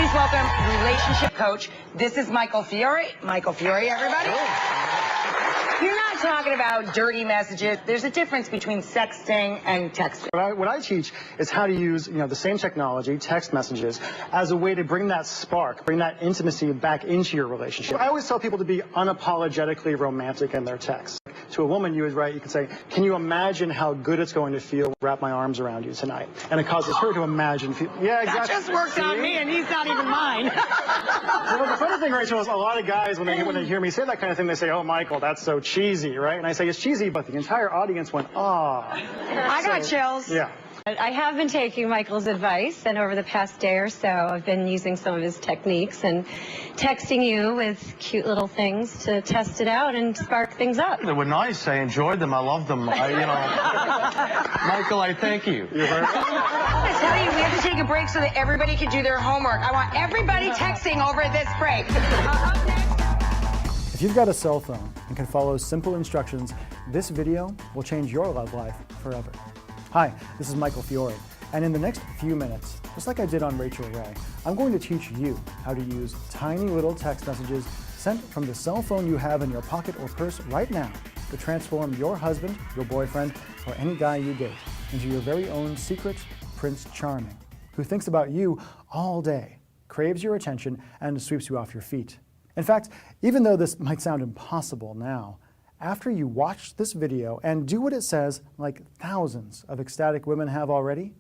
Please welcome relationship coach. This is Michael Fiore. Michael Fiore, everybody. You're not talking about dirty messages. There's a difference between sexting and texting. What I teach is how to use, the same technology, text messages, as a way to bring that spark, bring that intimacy back into your relationship. I always tell people to be unapologetically romantic in their texts. To a woman, you would write, you could say, can you imagine how good it's going to feel to wrap my arms around you tonight? And it causes her to imagine. Yeah, exactly. That just worked on me, and he's not even mine. Well, the funny thing, Rachel, is a lot of guys, when they hear me say that kind of thing, they say, oh, Michael, that's so cheesy, right? And I say, it's cheesy, but the entire audience went, ah. I got chills. Yeah. I have been taking Michael's advice, and over the past day or so, I've been using some of his techniques and texting you with cute little things to test it out and spark things up. They were nice. I enjoyed them. I loved them. Michael, I thank you. I tell you, we have to take a break so that everybody can do their homework. I want everybody texting over this break. Up next. If you've got a cell phone and can follow simple instructions, this video will change your love life forever. Hi, this is Michael Fiore, and in the next few minutes, just like I did on Rachel Ray, I'm going to teach you how to use tiny little text messages sent from the cell phone you have in your pocket or purse right now to transform your husband, your boyfriend, or any guy you date into your very own secret Prince Charming, who thinks about you all day, craves your attention, and sweeps you off your feet. In fact, even though this might sound impossible now, after you watch this video and do what it says, like thousands of ecstatic women have already,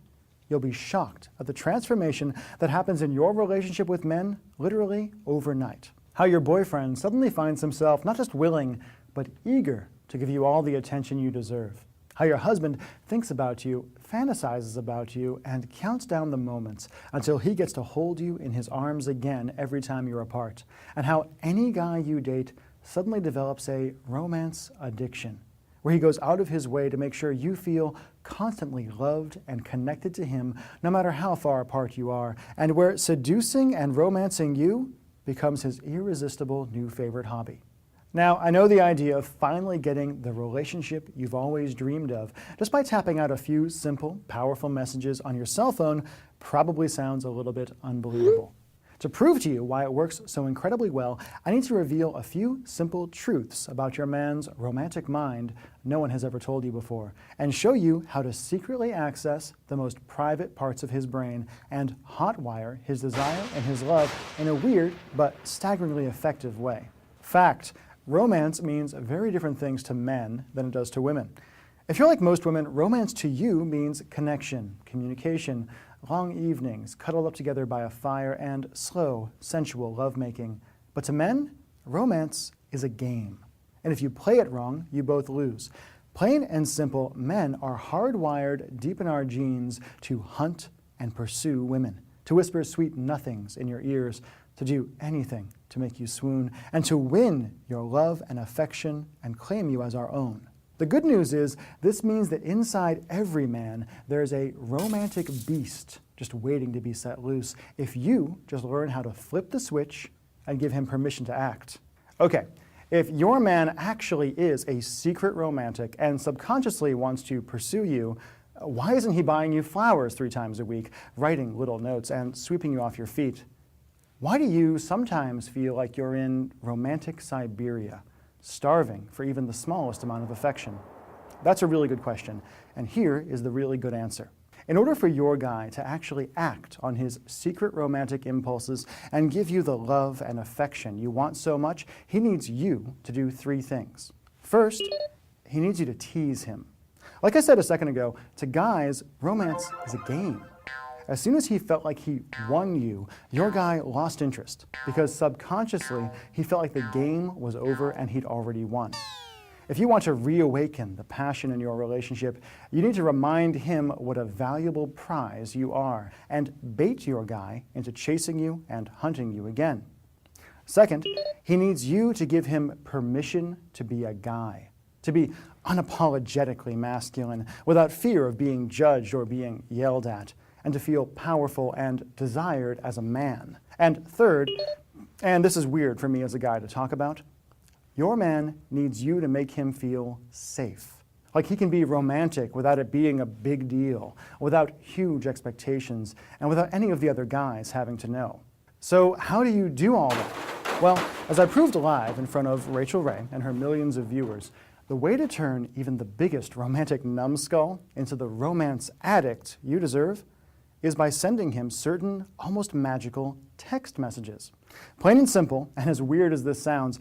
you'll be shocked at the transformation that happens in your relationship with men literally overnight. How your boyfriend suddenly finds himself not just willing, but eager to give you all the attention you deserve. How your husband thinks about you, fantasizes about you, and counts down the moments until he gets to hold you in his arms again every time you're apart. And how any guy you date suddenly develops a romance addiction, where he goes out of his way to make sure you feel constantly loved and connected to him, no matter how far apart you are, and where seducing and romancing you becomes his irresistible new favorite hobby. Now, I know the idea of finally getting the relationship you've always dreamed of just by tapping out a few simple, powerful messages on your cell phone probably sounds a little bit unbelievable. To prove to you why it works so incredibly well, I need to reveal a few simple truths about your man's romantic mind no one has ever told you before, and show you how to secretly access the most private parts of his brain and hotwire his desire and his love in a weird but staggeringly effective way. Fact: romance means very different things to men than it does to women. If you're like most women, romance to you means connection, communication, long evenings, cuddled up together by a fire, and slow, sensual lovemaking. But to men, romance is a game. And if you play it wrong, you both lose. Plain and simple, men are hardwired deep in our genes to hunt and pursue women, to whisper sweet nothings in your ears, to do anything to make you swoon, and to win your love and affection and claim you as our own. The good news is, this means that inside every man, there's a romantic beast just waiting to be set loose if you just learn how to flip the switch and give him permission to act. Okay, if your man actually is a secret romantic and subconsciously wants to pursue you, why isn't he buying you flowers 3 times a week, writing little notes, and sweeping you off your feet? Why do you sometimes feel like you're in romantic Siberia, starving for even the smallest amount of affection? That's a really good question, and here is the really good answer. In order for your guy to actually act on his secret romantic impulses and give you the love and affection you want so much, he needs you to do 3 things. First, he needs you to tease him. Like I said a second ago, to guys, romance is a game. As soon as he felt like he won you, your guy lost interest, because subconsciously he felt like the game was over and he'd already won. If you want to reawaken the passion in your relationship, you need to remind him what a valuable prize you are, and bait your guy into chasing you and hunting you again. Second, he needs you to give him permission to be a guy, to be unapologetically masculine, without fear of being judged or being yelled at, and to feel powerful and desired as a man. And third, and this is weird for me as a guy to talk about, your man needs you to make him feel safe. Like he can be romantic without it being a big deal, without huge expectations, and without any of the other guys having to know. So how do you do all that? Well, as I proved live in front of Rachel Ray and her millions of viewers, the way to turn even the biggest romantic numbskull into the romance addict you deserve is by sending him certain almost magical text messages. Plain and simple, and as weird as this sounds,